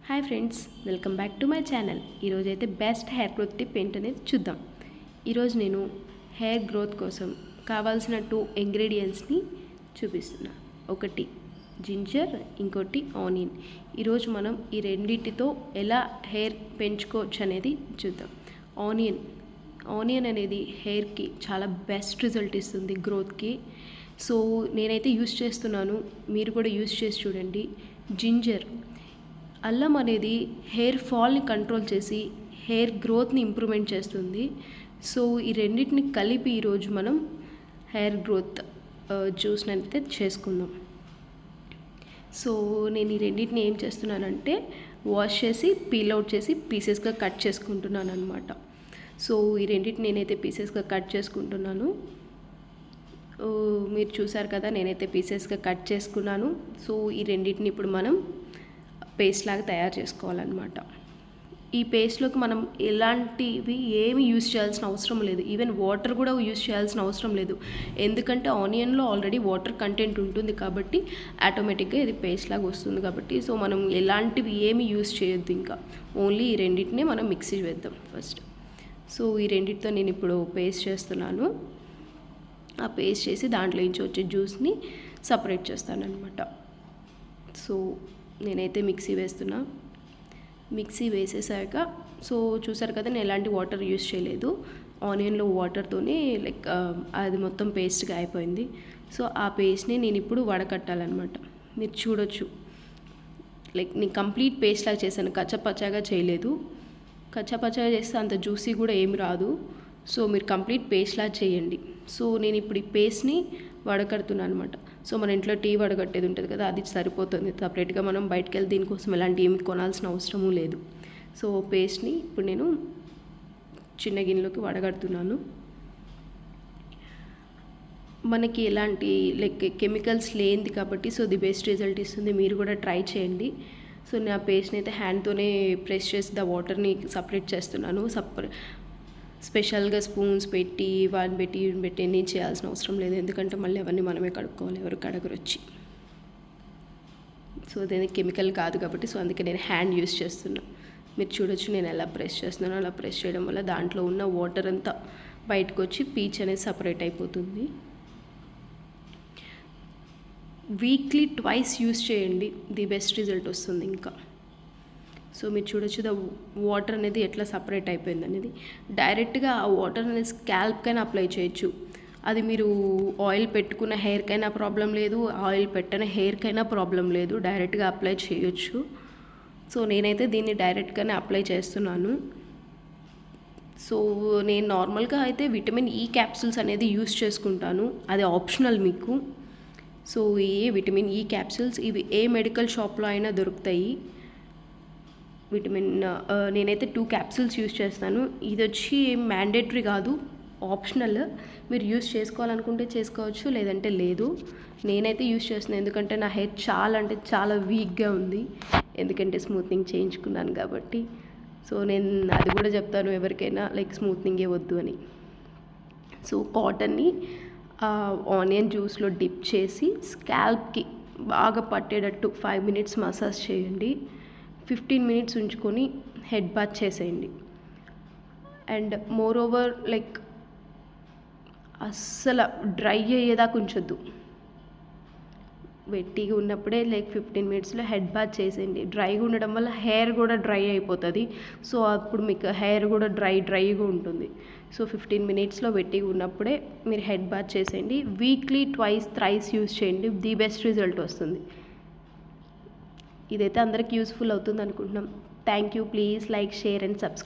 Hi friends, welcome back to my channel. ఈరోజు అయితే best hair growth tip ఏంటనేది చూద్దాం. ఈరోజు నేను హెయిర్ గ్రోత్ కోసం కావాల్సిన 2 ఇంగ్రీడియంట్స్ని చూపిస్తున్నా. ఒకటి జింజర్, ఇంకోటి ఆనియన్. ఈరోజు మనం ఈ రెండింటితో ఎలా హెయిర్ పెంచుకోవచ్చు అనేది చూద్దాం. ఆనియన్ అనేది హెయిర్కి చాలా బెస్ట్ రిజల్ట్ ఇస్తుంది గ్రోత్కి. సో నేనైతే యూస్ చేస్తున్నాను, మీరు కూడా యూస్ చేసి చూడండి. జింజర్, అల్లం అనేది హెయిర్ ఫాల్ని కంట్రోల్ చేసి హెయిర్ గ్రోత్ని ఇంప్రూవ్మెంట్ చేస్తుంది. సో ఈ రెండింటిని కలిపి ఈరోజు మనం హెయిర్ గ్రోత్ జ్యూస్ని అయితే చేసుకుందాం. సో నేను ఈ రెండింటిని ఏం చేస్తున్నానంటే వాష్ చేసి పీల్ అవుట్ చేసి పీసెస్గా కట్ చేసుకుంటున్నాను అనమాట. సో ఈ రెండింటిని నేనైతే పీసెస్గా కట్ చేసుకుంటున్నాను. మీరు చూసారు కదా, నేనైతే పీసెస్గా కట్ చేసుకున్నాను. సో ఈ రెండింటిని ఇప్పుడు మనం పేస్ట్ లాగా తయారు చేసుకోవాలన్నమాట. ఈ పేస్ట్లోకి మనం ఎలాంటివి ఏమి యూస్ చేయాల్సిన అవసరం లేదు. ఈవెన్ వాటర్ కూడా యూస్ చేయాల్సిన అవసరం లేదు, ఎందుకంటే ఆనియన్లో ఆల్రెడీ వాటర్ కంటెంట్ ఉంటుంది కాబట్టి ఆటోమేటిక్గా ఇది పేస్ట్ లాగా వస్తుంది కాబట్టి. సో మనం ఎలాంటివి ఏమి యూస్ చేయొద్దు, ఇంకా ఓన్లీ ఈ రెండింటినే మనం మిక్సీ వేద్దాం ఫస్ట్. సో ఈ రెండింటితో నేను ఇప్పుడు పేస్ట్ చేస్తున్నాను. ఆ పేస్ట్ చేసి దాంట్లో నుంచి వచ్చే జ్యూస్ని సపరేట్ చేస్తాను అనమాట. సో నేనైతే మిక్సీ వేస్తున్నా. మిక్సీ వేసేసాక సో చూసారు కదా, నేను ఎలాంటి వాటర్ యూస్ చేయలేదు. ఆనియన్లో వాటర్తోనే అది మొత్తం పేస్ట్గా అయిపోయింది. సో ఆ పేస్ట్ని నేను ఇప్పుడు వడకట్టాలన్నమాట. మీరు చూడొచ్చు, నేను కంప్లీట్ పేస్ట్ లాగా చేశాను, కచ్చపచ్చగా చేయలేదు. కచ్చపచ్చగా చేస్తే అంత జ్యూసీ కూడా ఏమి రాదు. సో మీరు కంప్లీట్ పేస్ట్ లాగా చేయండి. సో నేను ఇప్పుడు ఈ పేస్ట్ని వడకడుతున్నాను అనమాట. సో మన ఇంట్లో టీ వడగట్టేది ఉంటుంది కదా, అది సరిపోతుంది. సపరేట్గా మనం బయటకు వెళ్ళి దీనికోసం ఎలాంటి ఏమి కొనాల్సిన అవసరము లేదు. సో పేస్ట్ని ఇప్పుడు నేను చిన్న గిన్నెలోకి వడగడుతున్నాను. మనకి ఎలాంటి కెమికల్స్ లేనిది కాబట్టి సో ది బెస్ట్ రిజల్ట్ ఇస్తుంది. మీరు కూడా ట్రై చేయండి. సో నేను ఆ పేస్ట్ని అయితే హ్యాండ్తోనే ప్రెస్ చేసి ద వాటర్ని సపరేట్ చేస్తున్నాను. స్పెషల్గా స్పూన్స్ పెట్టి వాటిని పెట్టి ఏం చేయాల్సిన అవసరం లేదు, ఎందుకంటే మళ్ళీ అవన్నీ మనమే కడుక్కోవాలి, ఎవరు కడగరు వచ్చి. సో అదే కెమికల్ కాదు కాబట్టి సో అందుకే నేను హ్యాండ్ యూస్ చేస్తున్నాను. మీరు చూడొచ్చు నేను ఎలా ప్రెస్ చేస్తున్నాను. అలా ప్రెస్ చేయడం వల్ల దాంట్లో ఉన్న వాటర్ అంతా బయటకు వచ్చి పీచ్ అనేది సపరేట్ అయిపోతుంది. వీక్లీ 2 యూస్ చేయండి, ది బెస్ట్ రిజల్ట్ వస్తుంది ఇంకా. సో మీరు చూడొచ్చు ద వాటర్ అనేది ఎట్లా సపరేట్ అయిపోయింది అనేది. డైరెక్ట్గా ఆ వాటర్ అనేది స్కాల్ప్కైనా అప్లై చేయొచ్చు. అది మీరు ఆయిల్ పెట్టుకున్న హెయిర్కైనా ప్రాబ్లం లేదు, ఆయిల్ పెట్టిన హెయిర్కైనా ప్రాబ్లం లేదు, డైరెక్ట్గా అప్లై చేయొచ్చు. సో నేనైతే దీన్ని డైరెక్ట్గానే అప్లై చేస్తున్నాను. సో నేను నార్మల్గా అయితే విటమిన్ ఈ క్యాప్సూల్స్ అనేది యూస్ చేసుకుంటాను, అది ఆప్షనల్ మీకు. సో ఈ విటమిన్ ఈ క్యాప్సూల్స్ ఇవి ఏ మెడికల్ షాప్లో అయినా దొరుకుతాయి. నేనైతే 2 క్యాప్సూల్స్ యూస్ చేస్తాను. ఇది వచ్చి మ్యాండేటరీ కాదు, ఆప్షనల్. మీరు యూస్ చేసుకోవాలనుకుంటే చేసుకోవచ్చు, లేదంటే లేదు. నేనైతే యూస్ చేస్తున్నాను ఎందుకంటే నా హెయిర్ చాలా అంటే చాలా వీక్గా ఉంది, ఎందుకంటే స్మూత్నింగ్ చేయించుకున్నాను కాబట్టి. సో నేను అది కూడా చెప్తాను ఎవరికైనా, స్మూత్నింగే వద్దు అని. సో కాటన్ని ఆనియన్ జ్యూస్లో డిప్ చేసి స్కాల్ప్కి బాగా పట్టేటట్టు 5 మినిట్స్ మసాజ్ చేయండి. 15 మినిట్స్ ఉంచుకొని హెడ్ బాత్ చేసేయండి. అండ్ మోర్ ఓవర్ అస్సలు డ్రై అయ్యేదాకా ఉంచొద్దు. వెట్టిగా ఉన్నప్పుడే 15 మినిట్స్లో హెడ్ బాత్ చేసేయండి. డ్రైగా ఉండడం వల్ల హెయిర్ కూడా డ్రై అయిపోతుంది. సో అప్పుడు మీకు హెయిర్ కూడా డ్రైగా ఉంటుంది. సో 15 మినిట్స్లో వెట్టిగా ఉన్నప్పుడే మీరు హెడ్ బాత్ చేసేయండి. వీక్లీ 2-3 యూస్ చేయండి, ది బెస్ట్ రిజల్ట్ వస్తుంది. ఇదైతే అందరికి యూస్ఫుల్ అవుతుంది అనుకుంటున్నాం. Thank you. Please like, share and subscribe.